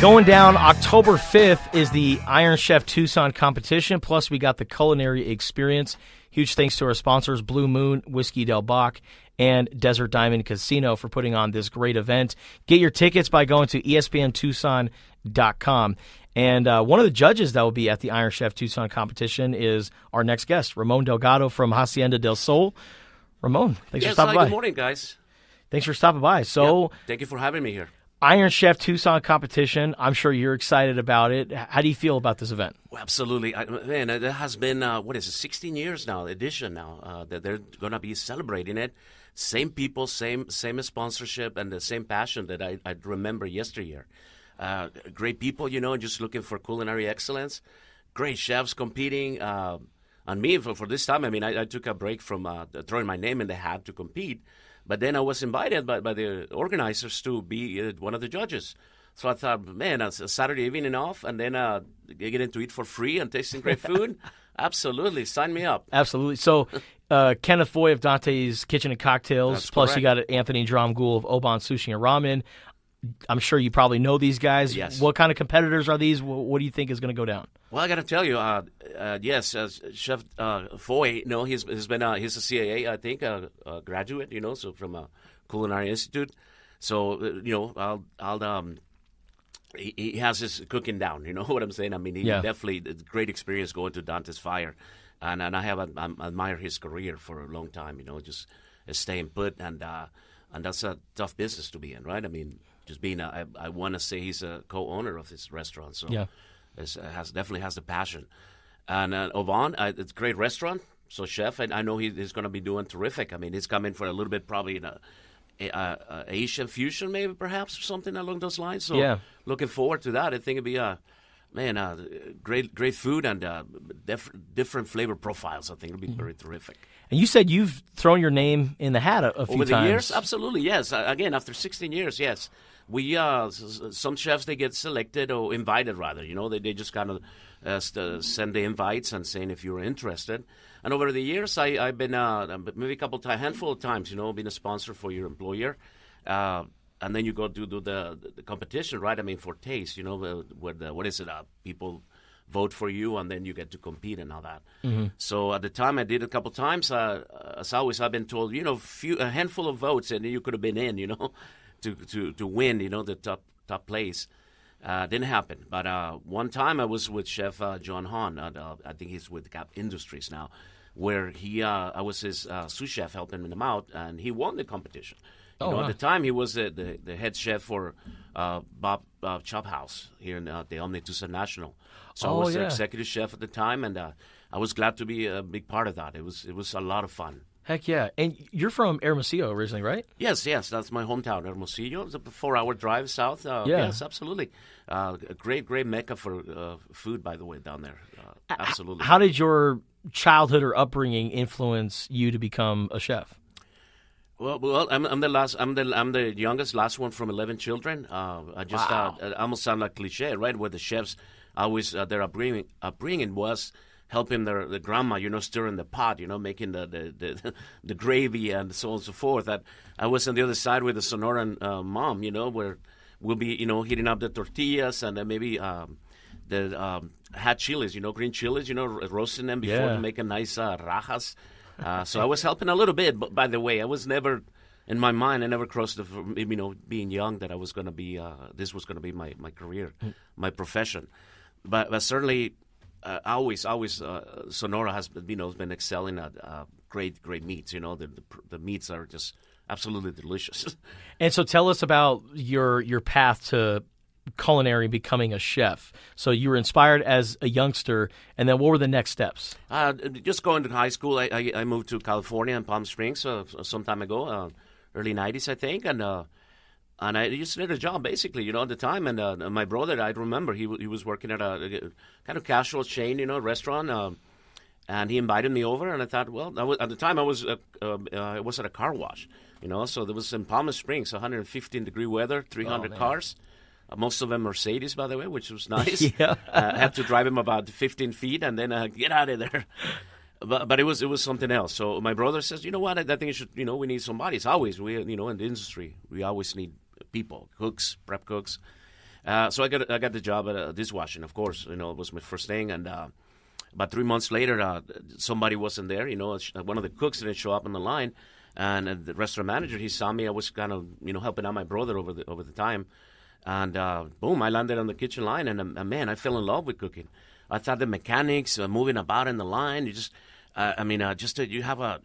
Going down October 5th is the Iron Chef Tucson competition, plus we got the culinary experience. Huge thanks to our sponsors, Blue Moon, Whiskey Del Bach, and Desert Diamond Casino for putting on this great event. Get your tickets by going to espntucson.com. And one of the judges that will be at the Iron Chef Tucson competition is our next guest, Ramon Delgado from Hacienda del Sol. Ramon, thanks for stopping by. Good morning, guys. Thanks for stopping by. So, thank you for having me here. Iron Chef Tucson competition. I'm sure you're excited about it. How do you feel about this event? Well, absolutely. Man, it has been, 16 years now, edition now, that they're going to be celebrating it. Same people, same sponsorship, and the same passion that I remember yesteryear. Great people, just looking for culinary excellence. Great chefs competing. On me, for this time, I took a break from throwing my name in the hat to compete. But then I was invited by the organizers to be one of the judges. So I thought, man, it's a Saturday evening off, and then getting to eat for free and tasting great food. Absolutely. Sign me up. Absolutely. So Kenneth Foy of Dante's Kitchen and Cocktails, That's plus correct. you got Anthony Dromgoole of Oban Sushi and Ramen. I'm sure you probably know these guys. Yes. What kind of competitors are these? What do you think is going to go down? Well, I got to tell you, yes, Chef Foy, he's a CAA, I think, graduate, so from a culinary institute. So, he has his cooking down. You know what I'm saying? He definitely great experience going to Dante's Fire, and I have admired his career for a long time. Just staying put, and that's a tough business to be in, right? Just being I want to say he's a co-owner of this restaurant, so Yeah. Definitely has the passion. And Oban, it's a great restaurant. So chef, and I know he's going to be doing terrific. He's coming for a little bit probably in a Asian fusion, maybe perhaps or something along those lines. So looking forward to that. I think it'd be great food and different flavor profiles. I think it'll be very terrific. And you said you've thrown your name in the hat a few times. Over the years, absolutely, yes. Again, after 16 years, yes. We some chefs, they get selected or invited rather. They just kind of send the invites and saying if you're interested. And over the years, I've been maybe a handful of times. Being a sponsor for your employer, and then you go to do the competition, right? For taste. What is it? People vote for you, and then you get to compete and all that. Mm-hmm. So at the time, I did a couple times. As always, I've been told, a handful of votes, and you could have been in, to win, the top place. Didn't happen. But one time I was with Chef John Hahn. I think he's with Gap Industries now, where I was his sous chef helping him out, and he won the competition. At the time, he was the head chef for Bob Chop House here in the Omni Tucson National. So I was the executive chef at the time, and I was glad to be a big part of that. It was a lot of fun. Heck yeah. And you're from Hermosillo originally, right? Yes, that's my hometown, Hermosillo. It's a 4-hour drive south. Yes, absolutely. A great mecca for food, by the way, down there. Absolutely. How did your childhood or upbringing influence you to become a chef? Well, I'm the last. I'm the youngest, last one from 11 children. I almost sound like cliche, right? Where the chefs always their upbringing was helping the grandma, stirring the pot, making the gravy and so on and so forth. I was on the other side with the Sonoran mom, where we'll be, heating up the tortillas and then maybe the hot chilies, green chilies, roasting them before to make a nice rajas. So I was helping a little bit, but by the way, I was never, in my mind, I never crossed being young that I was going to be, this was going to be my career, my profession. But certainly, always, Sonora has been excelling at great meats. The meats are just absolutely delicious. And so tell us about your path to culinary, becoming a chef. So you were inspired as a youngster, and then what were the next steps? Just going to high school, I moved to California in Palm Springs some time ago, early 90s, I think, and I just did a job, basically, at the time. And my brother, I remember, he was working at a kind of casual chain, restaurant, and he invited me over, and I thought, well, at the time I was at a car wash, so there was in Palm Springs, 115-degree weather, 300 cars. Most of them Mercedes, by the way, which was nice. Yeah. I had to drive him about 15 feet and then get out of there. But it was something else. So my brother says, you know what, I think you should, we need somebody. It's always, in the industry, we always need people, cooks, prep cooks. So I got the job at dishwashing, of course. It was my first thing, and about 3 months later, somebody wasn't there. One of the cooks didn't show up on the line, and the restaurant manager, he saw me. I was kind of helping out my brother over the time, and boom, I landed on the kitchen line, and man, I fell in love with cooking. I thought the mechanics, moving about in the line, you have a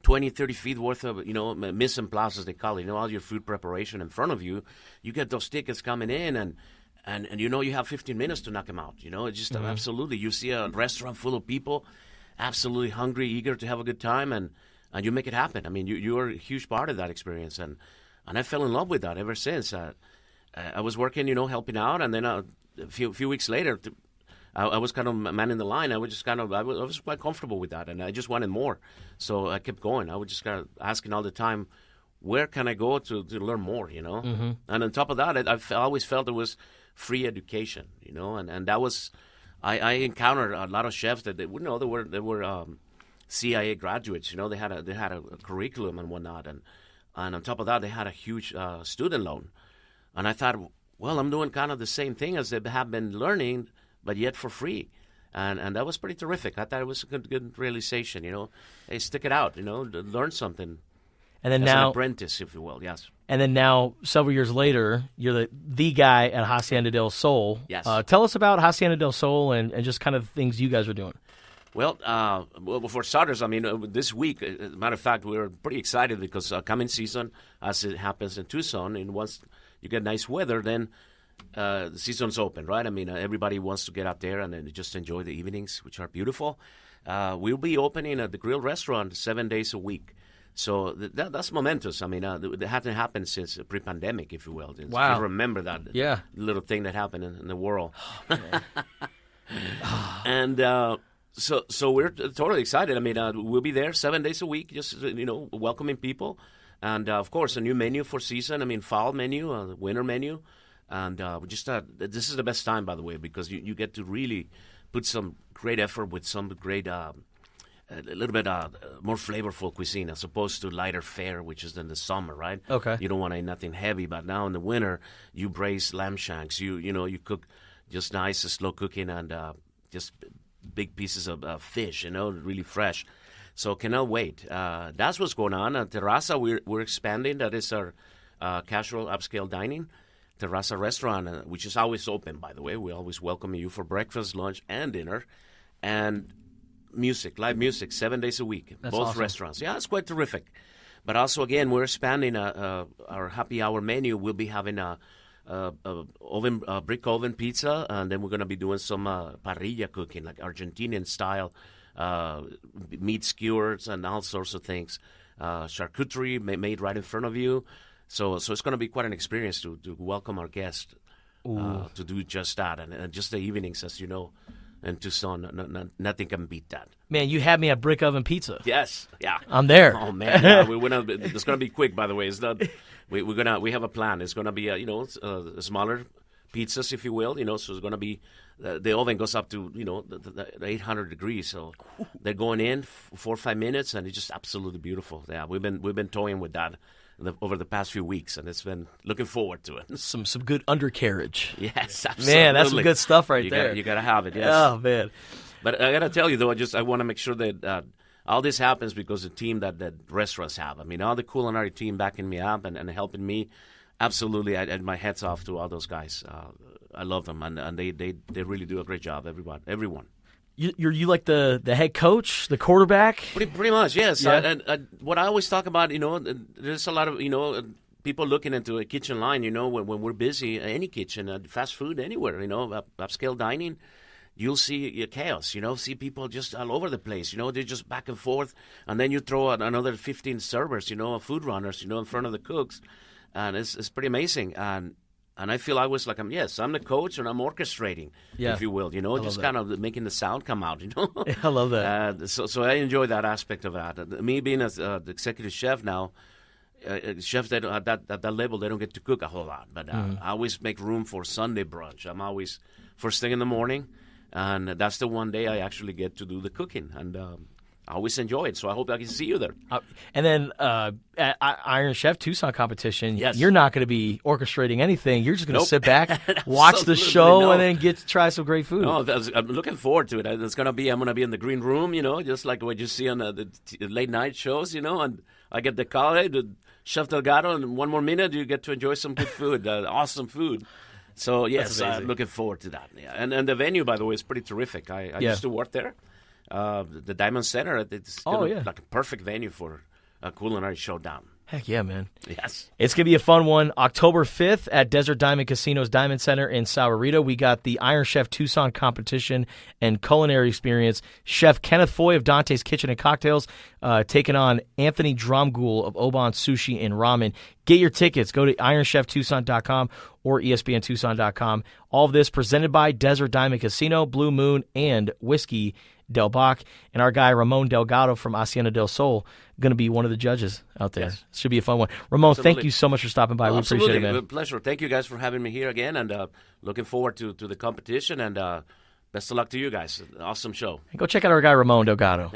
20, 30 feet worth of, mise en place, as they call it, all your food preparation in front of you. You get those tickets coming in, and you have 15 minutes to knock them out. It's just absolutely. You see a restaurant full of people, absolutely hungry, eager to have a good time, and you make it happen. I mean, you are a huge part of that experience, and I fell in love with that ever since. I was working, helping out, and then a few weeks later, I was kind of manning the line. I was quite comfortable with that, and I just wanted more. So I kept going. I was just kind of asking all the time, where can I go to learn more, And on top of that, I always felt it was free education, and that was, I encountered a lot of chefs that they were CIA graduates, they had a curriculum and whatnot, and on top of that, they had a huge student loan. And I thought, well, I'm doing kind of the same thing as they have been learning, but yet for free. And that was pretty terrific. I thought it was a good realization, Hey, stick it out, learn something. And then as now, an apprentice, if you will, yes. And then now, several years later, you're the guy at Hacienda del Sol. Yes. Tell us about Hacienda del Sol and just kind of the things you guys are doing. Well, for starters, this week, as a matter of fact, we were pretty excited because coming season, as it happens in Tucson, and once you get nice weather, then the season's open, right? Everybody wants to get out there and just enjoy the evenings, which are beautiful. We'll be opening at the grill restaurant 7 days a week. So that's momentous. It hasn't happened since pre-pandemic, if you will. Wow. You remember that little thing that happened in the world. Oh, and so we're totally excited. We'll be there 7 days a week, just, welcoming people. And, of course, a new menu for season. Fall menu, winter menu. And we just this is the best time, by the way, because you get to really put some great effort with some great a little bit more flavorful cuisine as opposed to lighter fare, which is in the summer, right? Okay. You don't want to eat nothing heavy, but now in the winter, you braise lamb shanks. You cook just nice, slow cooking, and just big pieces of fish, really fresh. So cannot wait. That's what's going on. At Terraza, we're expanding. That is our casual upscale dining. Terraza restaurant, which is always open, by the way. We always welcome you for breakfast, lunch, and dinner. And live music, 7 days a week, That's both awesome. restaurants. Yeah, it's quite terrific. But also, again, we're expanding our happy hour menu. We'll be having a brick oven pizza, and then we're going to be doing some parrilla cooking, like Argentinian style, meat skewers and all sorts of things. Charcuterie made right in front of you. So it's going to be quite an experience to welcome our guests to do just that. And just the evenings, as you know, in Tucson, nothing can beat that. Man, you had me at brick oven pizza. Yes, yeah. I'm there. Oh man, yeah, it's going to be quick. By the way, it's not. We have a plan. It's going to be smaller pizzas, if you will. So it's going to be the oven goes up to the 800 degrees. So they're going in 4 or 5 minutes, and it's just absolutely beautiful. Yeah, we've been toying with that over the past few weeks, and it's been looking forward to it. Some good undercarriage. Yes, absolutely. Man, that's some good stuff right there. You got to have it, yes. Oh, man. But I got to tell you, though, I want to make sure that all this happens because the team that restaurants have. All the culinary team backing me up and helping me, absolutely, I my hats off to all those guys. I love them, and they really do a great job, everyone. You're like the head coach, the quarterback? Pretty much, yes. Yeah. What I always talk about, there's a lot of, people looking into a kitchen line, when we're busy, any kitchen, fast food, anywhere, upscale dining, you'll see chaos, see people just all over the place, they're just back and forth, and then you throw another 15 servers, food runners, in front of the cooks, and it's pretty amazing, and I feel I was like, I'm the coach and I'm orchestrating, if you will, just kind of making the sound come out, I love that. So I enjoy that aspect of that. Me being the executive chef now, chefs that at that level, they don't get to cook a whole lot. But I always make room for Sunday brunch. I'm always first thing in the morning, and that's the one day I actually get to do the cooking. And I always enjoy it. So I hope I can see you there. And then at Iron Chef Tucson competition, Yes. you're not going to be orchestrating anything. You're just going to Nope. sit back, watch the Absolutely show, no. and then get to try some great food. No, I'm looking forward to it. I'm going to be in the green room, just like what you see on the late night shows, and I get the call, hey, Chef Delgado, in 1 more minute, you get to enjoy some good food, awesome food. So, yes, I'm looking forward to that. Yeah. And the venue, by the way, is pretty terrific. I used to work there. The Diamond Center, it's like a perfect venue for a culinary showdown. Heck yeah, man. Yes. It's going to be a fun one. October 5th at Desert Diamond Casino's Diamond Center in Sahuarito. We got the Iron Chef Tucson competition and culinary experience. Chef Kenneth Foy of Dante's Kitchen and Cocktails taking on Anthony Dromgoole of Oban Sushi and Ramen. Get your tickets. Go to IronChefTucson.com or ESPNTucson.com. All of this presented by Desert Diamond Casino, Blue Moon, and Whiskey Del Bac. And our guy Ramon Delgado from Hacienda del Sol going to be one of the judges out there. Yes. Should be a fun one. Ramon, Absolutely. thank you so much for stopping by. We appreciate it, man. Absolutely. Pleasure. Thank you guys for having me here again, and looking forward to the competition, and best of luck to you guys. Awesome show. Go check out our guy Ramon Delgado.